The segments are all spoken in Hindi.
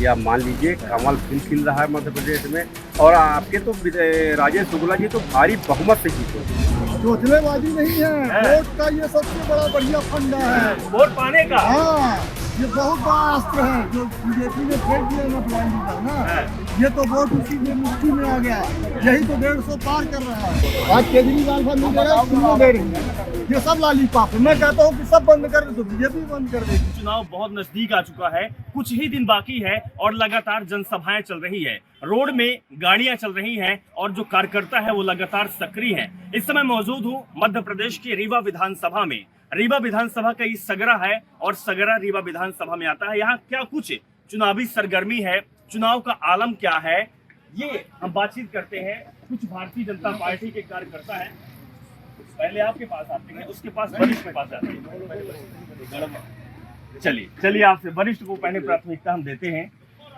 या मान लीजिए कमल खिल रहा है मध्य प्रदेश में, और आपके तो राजेश शुक्ला जी तो भारी बहुमत से जीते। चोचलेबाजी नहीं है, वोट का ये सबसे बड़ा बढ़िया फंडा है, वोट पाने का। हाँ, ये बहुत बड़ा अस्त्र है जो बीजेपी ने फेंक दिया ना प्लानिंग का ना, ये तो वोट उसी में मुट्ठी में आ गया, यही तो 150 पार कर रहा है। आज केजरीवाल साहब नहीं दे रहा, क्यों दे रही है? ये सब लालीपाप है। मैं कहता हूँ कि सब बंद कर दे तो बीजेपी बंद कर देगी। चुनाव बहुत नजदीक आ चुका है, कुछ ही दिन बाकी है और लगातार जनसभाएं चल रही है, रोड में गाड़ियां चल रही हैं और जो कार्यकर्ता है वो लगातार सक्रिय है। इस समय मौजूद हूँ मध्य प्रदेश की रीवा विधानसभा में। रीवा विधानसभा का ये सगरा है और सगरा रीवा विधानसभा में आता है। यहाँ क्या कुछ चुनावी सरगर्मी है, चुनाव का आलम क्या है, ये हम बातचीत करते हैं। कुछ भारतीय जनता पार्टी के कार्यकर्ता हैं, पहले आपके पास आते हैं, उसके पास वरिष्ठ के पास आते हैं। चलिए आपसे वरिष्ठ को पहले प्राथमिकता हम देते हैं।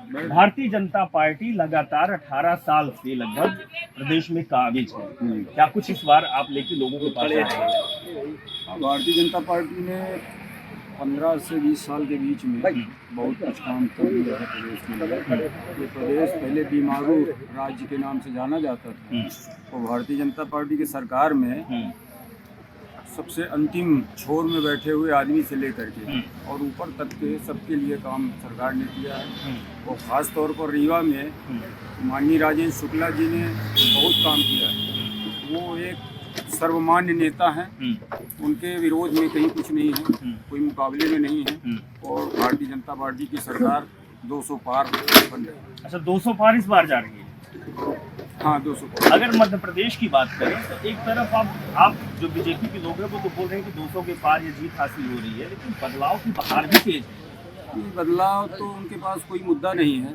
भारतीय जनता पार्टी लगातार 18 साल से लगभग प्रदेश में काबिज है, क्या कुछ इस बार आप लेके लोगों के पास आए हैं? भारतीय जनता पार्टी ने 15 से 20 साल के बीच में बहुत कुछ काम कर दिया है प्रदेश में। ये प्रदेश पहले बीमारू राज्य के नाम से जाना जाता था, और भारतीय जनता पार्टी की सरकार में सबसे अंतिम छोर में बैठे हुए आदमी से लेकर के और ऊपर तक के सबके लिए काम सरकार ने किया है। और ख़ास तौर पर रीवा में माननीय राजेश शुक्ला जी ने बहुत काम किया है। वो एक सर्वमान्य नेता हैं, उनके विरोध में कहीं कुछ नहीं है, कोई मुकाबले में नहीं है। और भारतीय जनता पार्टी की सरकार 200 पार बन रही है। अच्छा, 200 पार इस बार जा रही है? हाँ, 200 पार। अगर मध्य प्रदेश की बात करें तो एक तरफ आप जो बीजेपी के लोग हैं वो तो बोल रहे हैं कि 200 के पार ये जीत हासिल हो रही है, लेकिन बदलाव की बहार भी तेज है। बदलाव तो उनके पास कोई मुद्दा नहीं है,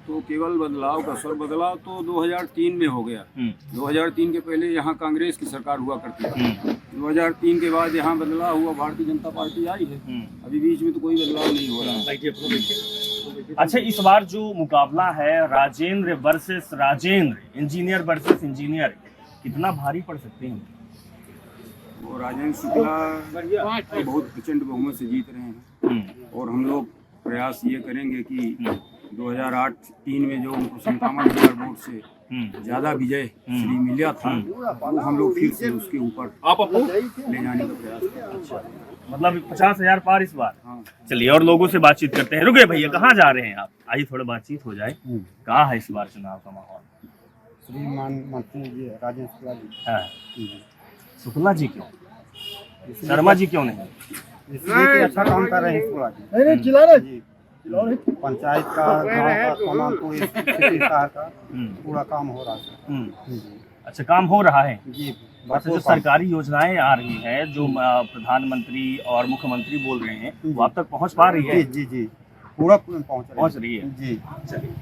तो केवल बदलाव का स्वर। बदलाव तो 2003 में हो गया। 2003 के पहले यहाँ कांग्रेस की सरकार हुआ करती थी। 2003 के बाद यहाँ बदलाव हुआ, भारतीय जनता पार्टी आई है। अभी बीच में तो कोई बदलाव नहीं हो रहा। अच्छा, इस बार जो मुकाबला है Rajendra versus Rajendra, engineer versus engineer, कितना भारी पड़ सकते हैं? वो राजेंद्र शुक्ला बहुत प्रचंड बहुमत से जीत रहे हैं, और हम लोग प्रयास ये करेंगे कि 2008-03 में जो उनको 57,000 वोट से ज्यादा विजय श्री मिला था, वो हम लोग फिर से उसके ऊपर ले जाने का प्रयास करें। मतलब 50,000 पार इस बार। हाँ। चलिए और लोगों से बातचीत करते हैं। रुके भैया, कहाँ जा रहे हैं आप? आइए थोड़ा बातचीत हो जाए। कहाँ है इस बार चुनाव का माहौल? श्रीमान मंत्री जी राजेश शुक्ला जी। हाँ। शुक्ला जी क्यों, शर्मा जी क्यों नहीं? इसलिए कि अच्छा काम कर रहे हैं शुक्ला जी। नहीं चिल्ला रहे जी। पंचायत का, गांव का, तमाम सिटी शहर का पूरा काम हो रहा है। अच्छा, काम हो रहा है जी। अच्छा, जो सरकारी योजनाएं आ रही हैं, जो प्रधानमंत्री और मुख्यमंत्री बोल रहे हैं, वो आप तक पहुंच पा रही है? जी जी, पूरा पहुंच रही है जी। चलिए,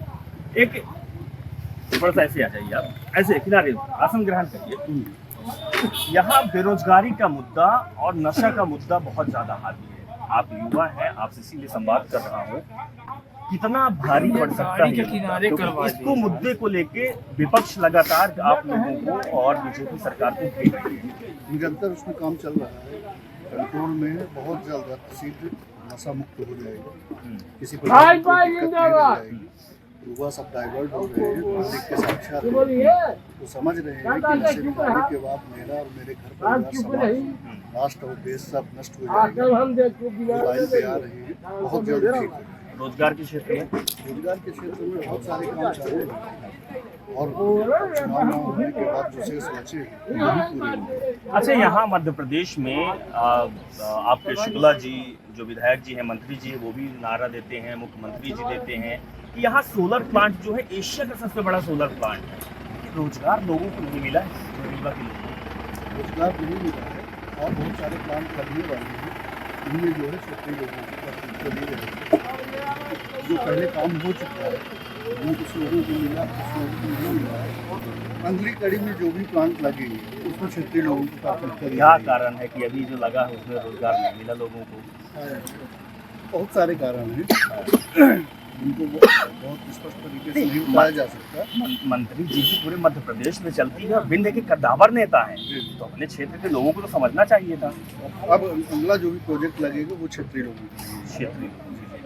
एक थोड़ा सा ऐसे आ जाइए आप, ऐसे किनारे आसन ग्रहण करिए। यहाँ बेरोजगारी का मुद्दा और नशा का मुद्दा बहुत ज्यादा हावी है। आप युवा हैं, आपसे इसीलिए संवाद कर रहा हूँ। कितना भारी पड़ सकता है तो इसको मुद्दे को लेके विपक्ष लगातार आप लोगों को और बीजेपी सरकार को घेर रही है। निरंतर उसमें काम चल रहा है। कंट्रोल में बहुत जल्द शीघ्र नशा मुक्त हो जाएगा, किसी प्रकार की कोई दिक्कत नहीं रहेगी। युवा सब डाइवर्ट हो रहे हैं, पब्लिक के साक्षात वो समझ रहे हैं कि नशे में जाने के बाद मेरा और मेरे घर परिवार, समाज, राष्ट्र और देश सब नष्ट हो जाएगा। मोबाइल पे आ रहे हैं, बहुत जल्द ठीक है। रोजगार के क्षेत्र में, रोजगार के क्षेत्र में बहुत सारे काम चल रहे हैं, और चुनाव न होने के बाद जो शेष बचे वो भी पूरे होंगे। अच्छा, यहाँ मध्य प्रदेश में आपके शुक्ला जी जो विधायक जी हैं, मंत्री जी हैं, वो भी नारा देते हैं, मुख्यमंत्री जी देते हैं कि यहाँ सोलर प्लांट जो है एशिया का सबसे बड़ा सोलर प्लांट है। रोजगार लोगों को नहीं मिला है, रीवा के लोगों को रोजगार नहीं मिला है, और बहुत सारे प्लांट करने वाले हैं। इनमें जो है क्षेत्रीय लोगों की प्राथमिकता दी जाएगी। जो पहले काम हो चुका है उन्हें कुछ लोगों को मिला, कुछ लोगों को नहीं मिला है। अगली कड़ी में जो भी प्लांट लगेंगे उसमें क्षेत्रीय लोगों की प्राथमिकता दी क्या जाएगी। कारण है कि अभी जो लगा है उसमें रोजगार नहीं मिला लोगों को? बहुत सारे कारण हैं, उनको बहुत स्पष्ट तरीके से नहीं बताया जा सकता। मंत्री जी भी पूरे मध्य प्रदेश में चलती है और विंध्य के कद्दावर नेता हैं, तो अपने क्षेत्र के लोगों को तो समझना चाहिए था। अब अगला जो भी प्रोजेक्ट लगेगा वो क्षेत्रीय लोगों के लिए, क्षेत्रीय,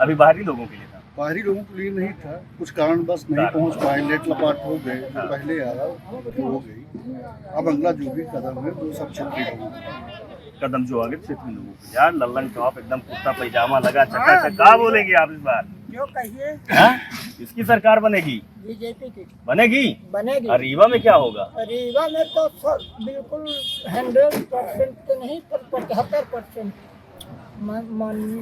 अभी बाहरी लोगों के लिए था। बाहरी लोगों के लिए नहीं था, कुछ कारणवश नहीं पहुंच पाए, लेट लपाट हो गए। जो पहले आया वो हो गई। अब अगला जो भी कदम है वो सब क्षेत्रीय लोगों का कदम जो आगे क्षेत्रीय लोगों को। यार लल्लन टॉप एकदम कुर्ता पैजामा लगा चकाचक। क्या बोलेंगे आप इस बार? क्यों कहिए? हाँ? किसकी सरकार बनेगी? बीजेपी की बनेगी। बनेगी। और रीवा में क्या होगा? रीवा में तो बिल्कुल 100% तो नहीं पर 75% माननीय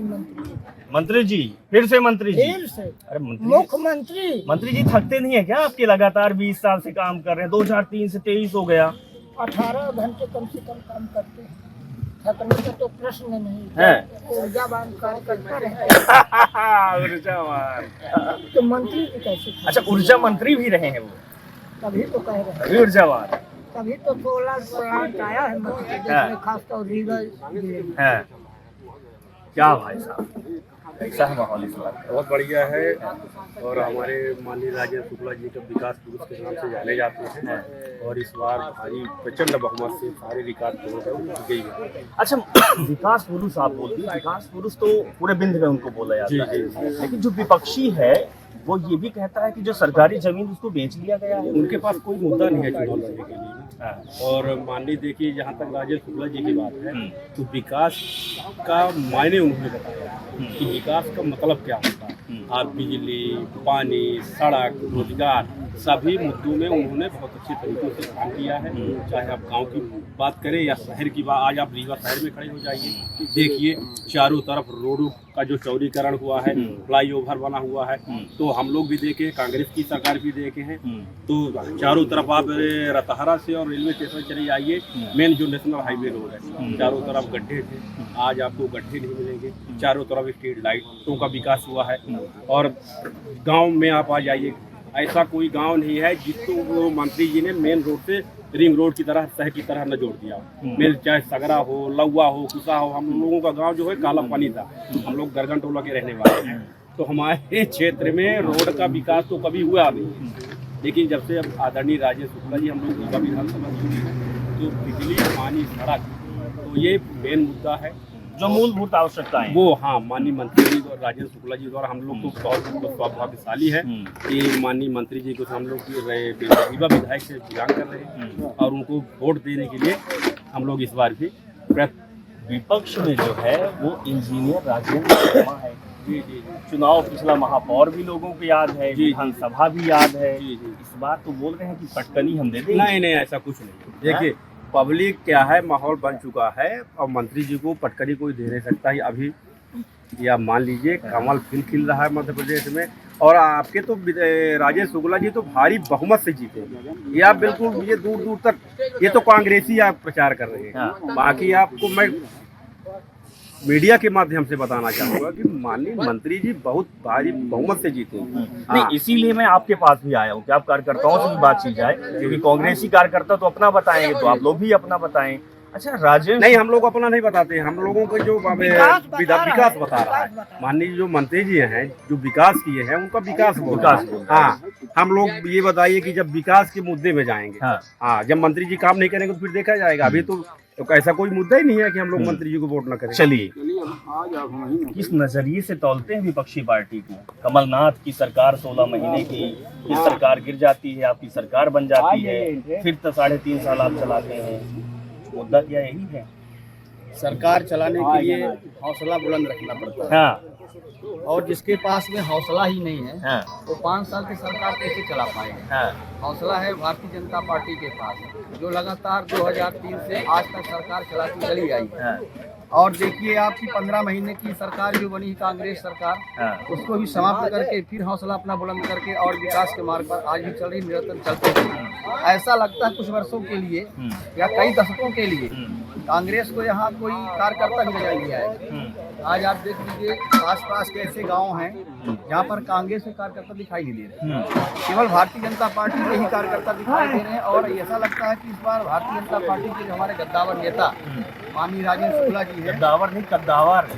मंत्री जी फिर से मंत्री जी। फिर से अरे मुख्यमंत्री जी थकते नहीं है क्या? आपके लगातार 20 साल से काम कर रहे हैं, 2003 से 23 हो गया 18 घंटे कम से कम काम करते हैं। थकने का तो प्रश्न नहीं है। ऊर्जावान कार्य करते रहते ऊर्जावान। तो मंत्री भी कैसे? अच्छा ऊर्जा मंत्री भी रहे हैं वो, तभी तो कह रहे हैं, अभी ऊर्जावान। तभी तो सोलर प्लांट आया है मध्य प्रदेश में, खासतौर रीवा जिले में। है क्या भाई साहब, कैसा है माहौल इस बार? बहुत बढ़िया है। और हमारे माननीय राजेंद्र शुक्ला जी का विकास पुरुष के नाम से जाने जाते हैं और इस बार भारी प्रचंड बहुमत से सारे रिकॉर्ड तोड़कर जीत गई है। अच्छा विकास पुरुष आप बोलते हैं, विकास पुरुष तो पूरे बिंद में उनको बोला जाता है, लेकिन जो विपक्षी है वो ये भी कहता है कि जो सरकारी जमीन उसको बेच लिया गया है। उनके पास कोई मुद्दा नहीं है चुनाव लड़ने के लिए। और माननीय देखिए, जहाँ तक राजेंद्र शुक्ला जी की बात है तो विकास का मायने उन्होंने बताया कि विकास का मतलब क्या होता है। आप बिजली, पानी, सड़क, रोजगार सभी मुद्दों में उन्होंने बहुत अच्छे तरीके से काम किया है। चाहे आप गांव की बात करें या शहर की बात, आज आप रीवा शहर में खड़े हो जाइए, देखिए चारों तरफ रोडों का जो चौड़ीकरण हुआ है, फ्लाईओवर बना हुआ है, तो हम लोग भी देखे, कांग्रेस की सरकार भी देखे हैं। तो चारों तरफ आप रतहरा से और रेलवे स्टेशन चले जाइए, मेन जो नेशनल हाईवे रोड है, चारों तरफ गड्ढे थे, आज आपको गड्ढे नहीं मिलेंगे। चारों तरफ स्ट्रीट लाइटों का विकास हुआ है। और गांव में आप आ जाइए, ऐसा कोई गांव नहीं है जिसको वो मंत्री जी ने मेन रोड से रिंग रोड की तरह, शहर की तरह न जोड़ दिया। मेरे चाहे सगरा हो, लौवा हो, कुसा हो, हम लोगों का गांव जो है काला पानी था। हम लोग गरगन टोला के रहने वाले हैं, तो हमारे क्षेत्र में रोड का विकास तो कभी हुआ नहीं। लेकिन जब से अब आदरणीय राजेंद्र शुक्ला जी हम लोग का विधानसभा तो बिजली, पानी, सड़क, तो ये मेन मुद्दा है जो मूलभूत आवश्यकताएं वो। हाँ, माननीय मंत्री जी और राजेंद्र शुक्ला जी द्वारा हम लोग को बहुत सौभाग्यशाली है कि माननीय मंत्री जी को हम लोग रीवा विधायक से बिलोंग कर रहे हैं और उनको वोट देने के लिए हम लोग इस बार भी विपक्ष में जो है वो इंजीनियर राजेंद्र शर्मा है। जी चुनाव पिछला महापौर भी लोगों को याद है, विधानसभा भी याद है। इस बार तो बोल रहे हैं कि पटकनी हम दे देंगे। नहीं, ऐसा कुछ नहीं। देखिए पब्लिक क्या है, माहौल बन चुका है और मंत्री जी को पटकनी कोई दे नहीं सकता है अभी। या मान लीजिए कमल फिर खिल रहा है मध्य प्रदेश में, और आपके तो राजेंद्र शुक्ला जी तो भारी बहुमत से जीते। ये आप बिल्कुल, ये दूर दूर तक ये तो कांग्रेसी आप प्रचार कर रहे हैं। बाकी आपको मैं मीडिया के माध्यम से बताना चाहूंगा कि माननीय मंत्री जी बहुत भारी बहुमत से जीते। नहीं, इसीलिए मैं आपके पास भी आया हूँ कि आप कार्यकर्ताओं से भी बातचीत जाए, क्योंकि कांग्रेसी कार्यकर्ता तो अपना बताएंगे, तो आप लोग भी अपना बताएं। अच्छा राजेंद्र, नहीं हम लोग अपना नहीं बताते, हम लोगों को जो विकास बता रहा है माननीय जो मंत्री जी हैं, जो विकास किए हैं उनका विकास। हाँ, हम लोग ये बताइए कि जब विकास के मुद्दे में जाएंगे, हाँ जब मंत्री जी काम नहीं करेंगे तो फिर देखा जाएगा। अभी तो ऐसा कोई मुद्दा ही नहीं है कि हम लोग मंत्री जी को वोट न करें। चलिए, किस नजरिए से तौलते हैं विपक्षी पार्टी को? कमलनाथ की सरकार 16 महीने की, ये सरकार गिर जाती है, आपकी सरकार बन जाती है, फिर तो 3.5 साल आप चलाते हैं। मुद्दा क्या यही है? सरकार चलाने के लिए हौसला बुलंद रखना पड़ता है। हाँ, और जिसके पास में हौसला ही नहीं है हाँ, वो 5 साल की सरकार कैसे चला पाएगा। हाँ, हौसला है भारतीय जनता पार्टी के पास, जो लगातार 2003 से आज तक सरकार चलाती चली आई है। हाँ, और देखिए आपकी 15 महीने की सरकार जो बनी कांग्रेस सरकार, हाँ, उसको भी समाप्त करके फिर हौसला अपना बुलंद करके और विकास के मार्ग पर आज भी चल रही, निरंतर चलते हैं। ऐसा लगता है कुछ वर्षों के लिए या कई दशकों के लिए कांग्रेस को यहाँ कोई कार्यकर्ता भी नजर नहीं आएगा। आज आप देख लीजिए आसपास के ऐसे गांव हैं जहाँ पर कांग्रेस के कार्यकर्ता दिखाई नहीं दे रहे, केवल भारतीय जनता पार्टी के ही कार्यकर्ता दिखाई दे रहे हैं। और ऐसा लगता है कि इस बार भारतीय जनता पार्टी के जो हमारे गद्दावर नेता माननीय राजेंद्र शुक्ला जी है, गद्दावर नहीं कद्दावर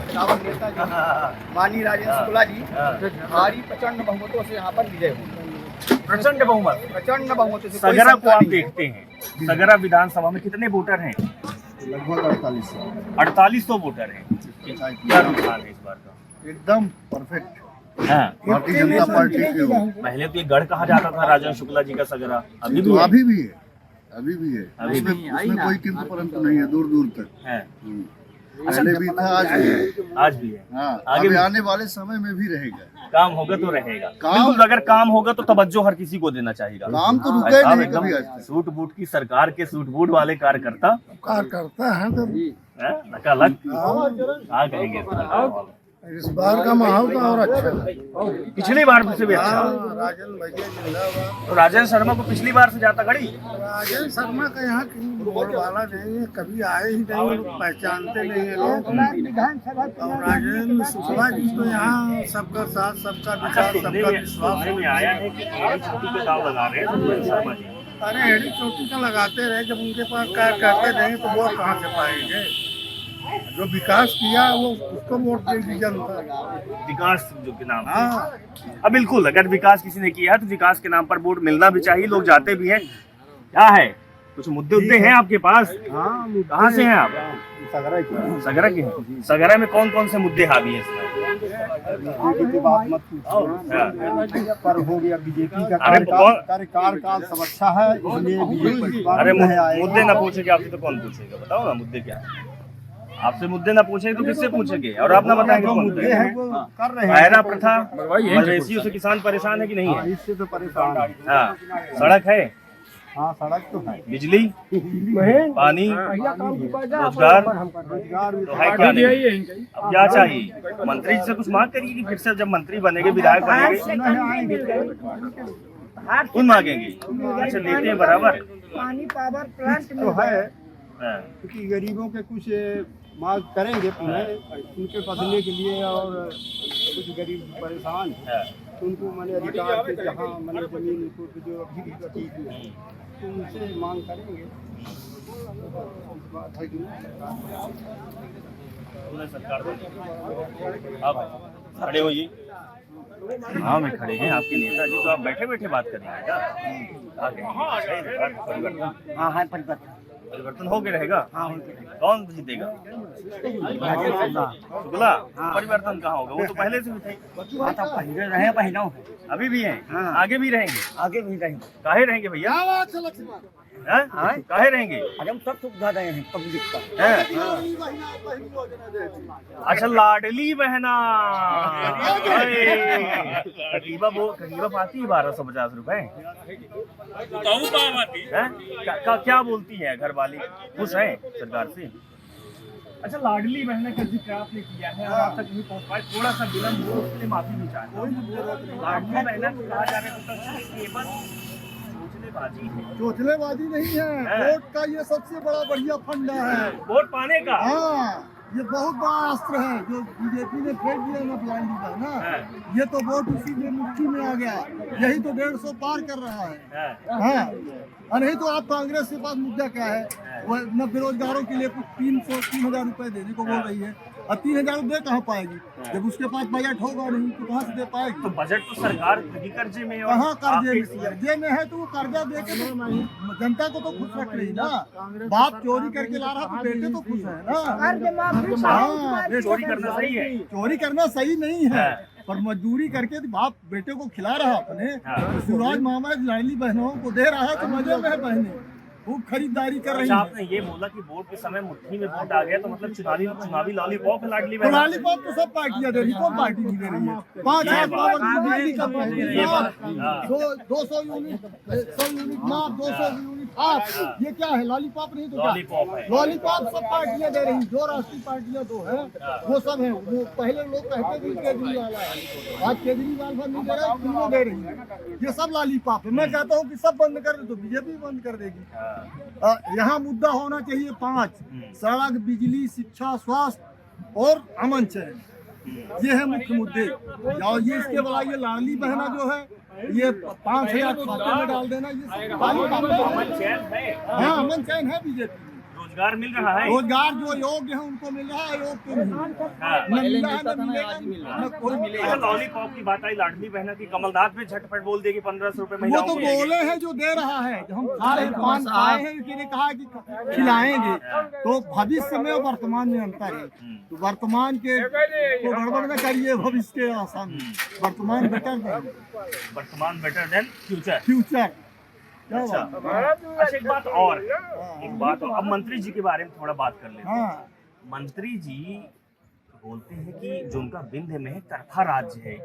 नेता जी माननीय राजेंद्र शुक्ला जी, जो भारी प्रचंड बहुमतों से यहाँ पर विजय हुए। प्रचंड बहुमत, प्रचंड बहुमतों से। सगरा को आप देखते हैं, सगरा विधानसभा में कितने वोटर हैं? लगभग 4800 4800 वोटर हैं। क्या रुझान है इस बार का? एकदम परफेक्ट। हाँ, भारतीय जनता पार्टी के हो। पहले तो ये गढ़ कहा जाता था राजन शुक्ला जी का सगरा, अभी भी तो है। अभी भी है, अभी भी है। अभी भी उसमें कोई किंतु परंतु नहीं है, दूर दूर तक। है। पहले भी था, आज भी है। आज भी है। हाँ, आगे आगे भी- आने वाले समय में भी रहेगा। काम होगा तो रहेगा। काम- बिल्कुल, अगर काम होगा तो तवज्जो हर किसी को देना चाहिएगा। काम तो रुका भाई ही साहब नहीं एकदम कभी आज तक। सूट बूट की सरकार के सूट बूट वाले कार्यकर्ता कार्यकर्ता है तो हैं? नकालक हाँ कहेंगे इस बार। इस बार का माहौल तो और अच्छा है। पिछली बार से भी अच्छा। राजन भैया जिंदाबाद। तो राजेंद्र शर्मा को पिछली बार से जाता घड़ी। राजन शर्मा का यहाँ बोल वाला नहीं है, कभी आए ही नहीं, पहचानते नहीं है लोग। और राजेंद्र शुक्ला जी तो यहाँ सबका साथ, सबका विकास, सबका विश्वास। सुनने में आया है कि एड़ी चोटी पे दाव लगा रहे हैं राजेंद्र शर्मा जी। अरे एड़ी चोटी का लगाते रहे, जब उनके पास कार्यकर्ता नहीं तो वोट कहाँ से पाएंगे? जो विकास किया वो उसको वोट देगी जनता। विकास जो के नाम हाँ, अब बिल्कुल, अगर विकास किसी ने किया है तो विकास के नाम पर वोट मिलना भी चाहिए, लोग जाते भी हैं। क्या है, कुछ मुद्दे उद्दे हैं आपके पास? कहाँ से हैं आप? सगरा के हैं। सगरा में कौन कौन से मुद्दे हावी हैं इसमें? बात मत पूछिए, पर हो गया बीजेपी का अरे कौन- कार्यकाल सब अच्छा है, इसलिए बीजेपी इस बार अरे नहीं आएगा। मुद्दे ना पूछेंगे आपसे तो कौन पूछेगा? बताओ ना मुद्दे क्या है। आपसे मुद्दे ना पूछेंगे तो किससे पूछेंगे? और आप ना बताएंगे कौन मुद्दे मुद्दे हैं वो कर रहे हैं। पैरा प्रथा, मवेशियों से किसान परेशान है कि नहीं है? इससे तो परेशान है। हाँ, सड़क है, हाँ सड़क तो है, बिजली, पानी, रोजगार तो है क्या नहीं? अब क्या चाहिए? मंत्री जी से कुछ मांग करिए कि फिर से जब मंत्री बनेंगे, विधायक बनेंगे, कौन मांगेंगे? अच्छा, लेते हैं बराबर। पानी पावर प्लांट तो है, हाँ, क्योंकि गरीबों के कुछ मांग करेंगे पुनः उनके बदलने के लिए, और कुछ गरीब परेशान हैं, हाँ। तो उनको मैंने अधिकार के जहाँ मैंने जमीन उनको जो अभी भी बची हुई है तो उनसे मांग करेंगे। बात है कि पूरा सरकार बनेगी। हाँ भाई, खड़े होइए। हाँ में खड़े हैं आपके नेता जी, तो आप बैठे बैठे बात करेंगे क्या? परिवर्तन, हाँ हाँ परिवर्तन परिवर्तन हो के रहेगा। कौन जीतेगा? शुक्ला। परिवर्तन कहाँ होगा? वो तो पहले से भी थे। पहले रहे पहना अभी भी हैं, आगे भी रहेंगे। आगे भी रहेंगे। काहे रहेंगे भैया? हैं? काहे रहेंगे? अरे हम सब सुविधा रहे हैं पब्लिक का। हैं? अच्छा, लाडली बहना। करीबा पाती है 1250 रुपए। क्या बोलती है घर वाली? खुश है सरकार से? अच्छा, लाडली बहना का जिक्र आपने किया है और आप तक नहीं पहुंच पाए, थोड़ा सा विलम्ब हो, उसके लिए माफी भी चाहता हूं। लाडली बहना को कहा जा रहा है केवल सोचनेबाजी है। चोचलेबाजी नहीं है, वोट का ये सबसे बड़ा बढ़िया फंडा है। वोट पाने का। हाँ, ये बहुत बड़ा अस्त्र है जो बीजेपी ने फेंक दिया ना ब्लाइंडी का ना, ये तो वोट उसी में मुट्ठी में आ गया, यही तो 150 पार कर रहा है। हाँ, और नहीं तो आप कांग्रेस के पास मुद्दा क्या है? वो न बेरोजगारों के लिए कुछ 3,000 रुपए देने को बोल रही है, और 3,000 दे कहाँ पाएगी जब उसके पास बजट होगा नहीं तो कहाँ से दे पाएगी? तो बजट तो सरकार खुद ही कर्जे में है। और कहाँ कर्जे आपके- कर्जे में है तो वो कर्जा दे के तो जनता को तो खुश रख रही ना। बाप चोरी करके ला रहा तो बेटे तो खुश है ना। हाँ, चोरी करना सही है। चोरी करना सही नहीं है, पर मजदूरी करके तो बाप बेटे को खिला रहा अपने। शिवराज मामा लाडली बहनों को दे रहा है तो मजे में है बहनें, खूब खरीदारी कर रही अच्छा, है। आपने ये बोला कि वोट के समय मुट्ठी में वोट आ गया तो मतलब चुनावी लॉलीपॉप है लाडली बहन। लॉलीपॉप तो सब पार्टियां दे रही, कौन पार्टी नहीं दे रही है? 5 पावर दिल्ली का ये बात, हाँ। 200 यूनिट 100 यूनिट माफ, 200 यूनिट हाफ, ये क्या है? लॉलीपॉप नहीं तो क्या? लॉलीपॉप है। लॉलीपॉप सब पार्टियां दे रही, जो राष्ट्रीय पार्टियां तो है वो सब है। वो पहले लोग कहते थे केजरीवाल है, आज केजरीवाल पर नहीं दे रहा, तीनों दे रही है। ये सब लॉलीपॉप है। मैं कहता हूँ कि सब बंद कर दे तो बीजेपी बंद कर देगी। यहाँ मुद्दा होना चाहिए 5: सड़क, बिजली, शिक्षा, स्वास्थ्य और अमन चैन। ये है मुख्य मुद्दे। और ये इसके बला ये लाडली बहना जो है ये 5,000 खाते में डाल देना, ये अमन चैन है। हाँ, अमन चैन है बीजेपी में। रोजगार मिल रहा है? रोजगार जो योग्य है उनको मिल रहा है, योग के नहीं हाँ। न मिला है न मिलेगा न कोई मिलेगा। अच्छा, लॉलीपॉप की बात आई, लाडली बहना की, कमलनाथ भी झटपट बोल दिए कि 1500 रुपए वो महिलाओं तो को मिलेंगे। बोले हैं जो दे रहा है, जो हम खा रहे हैं पान खाए हैं, इसने कहा कि खिलाएंगे। तो भविष्य में और वर्तमान में अंतर है। तो वर्तमान के को गड़बड़ न करिए, भविष्य के आसान। वर्तमान बेटर देन वर्तमान बेटर देन फ्यूचर। फ्यूचर। क्या अच्छा बात है? अच्छा, एक बात और अब मंत्री जी के बारे में थोड़ा बात कर लेते हैं। हाँ, मंत्री जी बोलते हैं कि जो उनका विंध्य में तरफा राज्य है,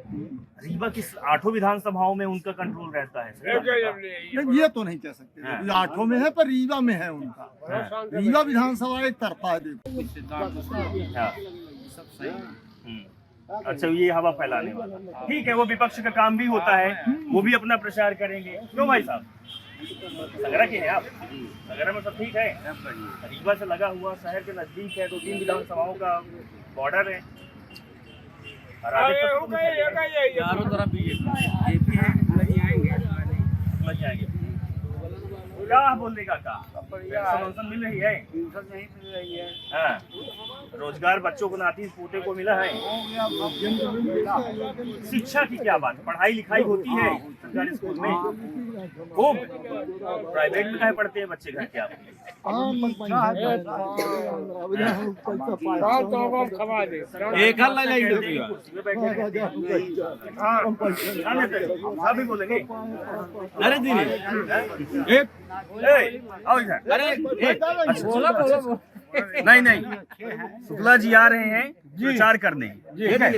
रीवा की 8 विधानसभाओं में उनका कंट्रोल रहता है। नहीं, ये तो नहीं कह सकते। हाँ। 8 में है पर रीवा में है उनका। रीवा विधानसभा एक तरफा है। देखो हाँ। अच्छा, ये हवा फैलाने वाला ठीक है, वो विपक्ष का काम भी होता है, वो भी अपना प्रचार करेंगे। क्यों भाई साहब, सगरा के हैं आप? सगरा में सब ठीक है? रीवा से लगा हुआ शहर के नजदीक है, 2-3 विधानसभाओं का बॉर्डर है। और आगे तक तो चारों तरफ लग जाएंगे। क्या बोलने का पेंशन मिल रही है? हाँ। रोजगार बच्चों को, नाती पोते को मिला है। शिक्षा की क्या बात है? पढ़ाई लिखाई होती है सरकारी स्कूल में? खूब। प्राइवेट में कहीं पढ़ते हैं बच्चे घर के आपके? एक हल लाइन कुर्सी पे बैठे अभी बोलेंगे। अरे दीदी आओ इधर। अच्छा, नहीं, शुक्ला जी आ रहे हैं प्रचार करने। ठीक है,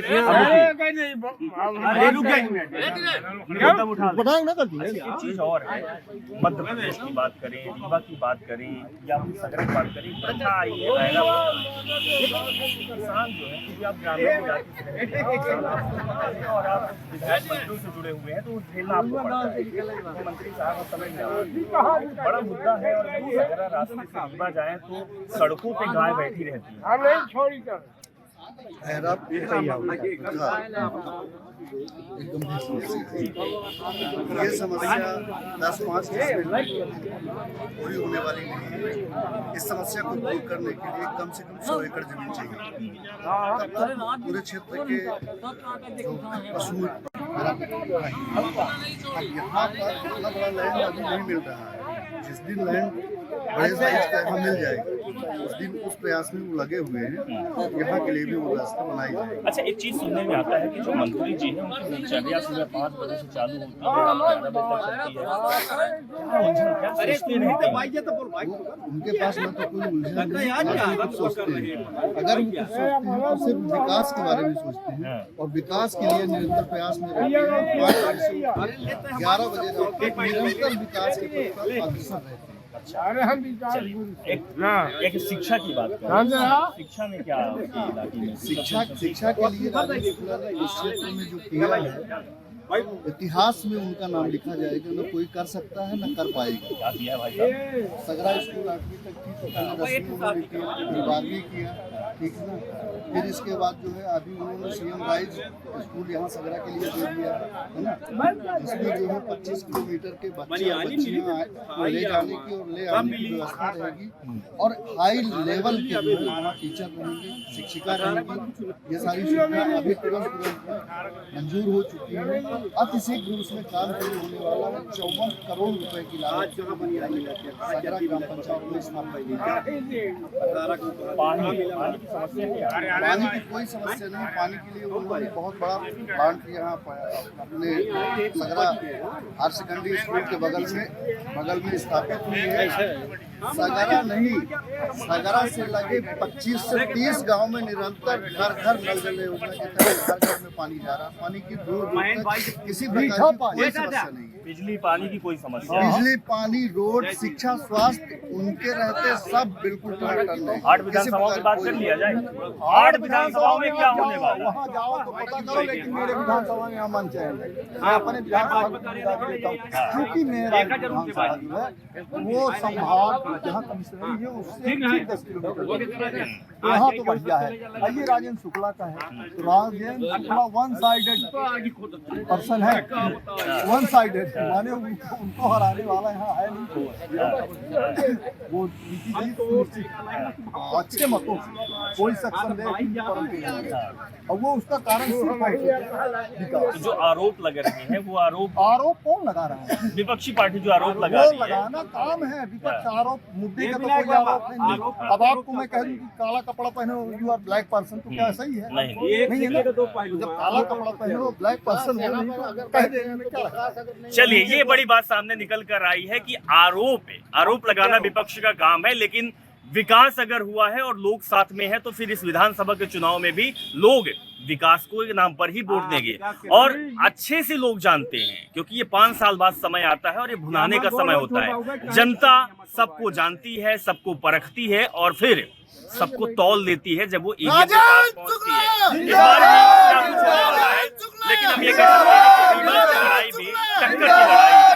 रुक गए। एक चीज और है, मध्य प्रदेश की बात करें, रीवा की बात करें या फिर सगरा की बात करें, प्रथा आई है, दायरा किसान जो है, क्योंकि आप ग्रामीण जाति से हैं और आप विधायक मंत्रियों से जुड़े हुए हैं, तो झेलना आपको पड़ता है। मुख्यमंत्री साहब और समझ में बड़ा मुद्दा है। और सगरा रास्ते से रीवा जाए तो सड़कों पे गाय बैठी रहती है। ये समस्या 10-5 पूरी होने वाली नहीं है। इस समस्या को दूर करने के लिए कम से कम 100 एकड़ जमीन चाहिए। तब तक पूरे क्षेत्र के जो पशु अब यहाँ पर इतना बड़ा लैंड अभी नहीं मिल रहा है। जिस दिन लैंड बड़े साइज का यहाँ मिल जाएगा, उस दिन उस प्रयास में वो लगे हुए हैं। यहाँ के लिए भी वो व्यवस्था बनाई जाएगी। अच्छा, एक चीज सुनने में आता है कि जो मंत्री जी हैं उनकी दिनचर्या सुबह 5 बजे से चालू होती है, 11 बजे तक चलती है। उनके पास न तो कोई उलझन नहीं, कुछ सोचते हैं। अगर वो कुछ सोचते हैं तो सिर्फ विकास के बारे में सोचते हैं और विकास के लिए निरंतर प्रयास में रहते हैं। 5 बजे से 11 बजे तक निरंतर विकास के पथ पर अग्रसर रहते हैं। एक शिक्षा की बात करें, शिक्षा में क्या शिक्षा के लिए राजेश शुक्ला ने इस क्षेत्र में जो किया है, इतिहास में उनका नाम लिखा जाएगा। न कोई कर सकता है न कर पाएगा। क्या किया भाई साहब? सगरा स्कूल 8वीं तक थी तो पहले 10वीं उन्होंने किया, फिर 12वीं किया, ठीक है ना। फिर इसके बाद जो है अभी उन्होंने सीएम राइज स्कूल यहाँ सगरा के लिए दे दिया है ना, जिसमें जो है 25 किलोमीटर के बच्चियाँ ले जाने की और ले आने की व्यवस्था रहेगी। और हाई लेवल के जो है वहाँ टीचर रहेंगे, शिक्षिका रहेंगी। ये सारी सुविधा अभी तुरंत मंजूर हो चुकी है। अतिशीघ्र उसमें काम शुरू होने वाला है। 54 करोड़ रुपए की लागत सगरा ग्राम पंचायत में स्थापित की जाएगी। पानी की कोई समस्या नहीं। पानी के लिए उन्होंने बहुत बड़ा प्लांट यहाँ अपने सगरा हायर सेकेंडरी स्कूल के बगल में स्थापित हुई है। सगरा नहीं, सगरा से लगे 25 से 30 गांव में निरंतर घर घर नल जल योजना के तहत घर में पानी जा रहा है। पानी की दूर किसी प्रकार की कोई समस्या नहीं है। बिजली पानी की कोई समस्या? बिजली पानी रोड शिक्षा स्वास्थ्य उनके रहते सब बिल्कुल टन है। 8 विधानसभाओं की बात कर लिया जाए, 8 विधानसभाओं में क्या होने वाला? वहाँ जाओ तो पता करो, लेकिन मेरे विधानसभा में अमन चाहिए। मैं अपने विधानसभा में देता हूँ, क्योंकि मेरा विधानसभा जो है वो संभाग जहाँ कमिश्नरी है उससे 10 किलोमीटर यहाँ तो बढ़िया है। ये राजेंद्र शुक्ला का है, तो Rajendra Shukla one sided person है, वन साइडेड माने उनको हराने वाला यहाँ है नहीं। वो अच्छे मतों से कोई सेक्शन दे और वो उसका कारण तो जो आरोप लग रहे हैं वो आरोप कौन लगा रहा है? विपक्षी पार्टी जो आरोप लगा वो रही है। लगाना काम है, विपक्ष आरोप मुद्दे का तो कोई आरोप नहीं। अब आपको मैं कह दूं कि काला कपड़ा पहने हो, यू आर ब्लैक पर्सन, तो क्या सही है? नहीं। नहीं है ना। जब काला कपड़ा पहने हो, ब्लैक पर्सन हो, नहीं तो कह देने में क्या लगा? चलिए, ये बड़ी बात सामने निकल कर आई है कि आरोप लगाना विपक्ष का काम है, लेकिन विकास अगर हुआ है और लोग साथ में है तो फिर इस विधानसभा के चुनाव में भी लोग विकास को के नाम पर ही वोट देंगे। और अच्छे से लोग जानते हैं, क्योंकि ये 5 साल बाद समय आता है और ये भुनाने का समय होता है। जनता सबको जानती है, सबको परखती है और फिर सबको तौल देती है जब वो ईवीएम के पास पहुंचती है। इस बार भी क्या कुछ होने वाला है, लेकिन हम ये कह सकते हैं कि रीवा की लड़ाई भी टक्कर की लड़ाई है।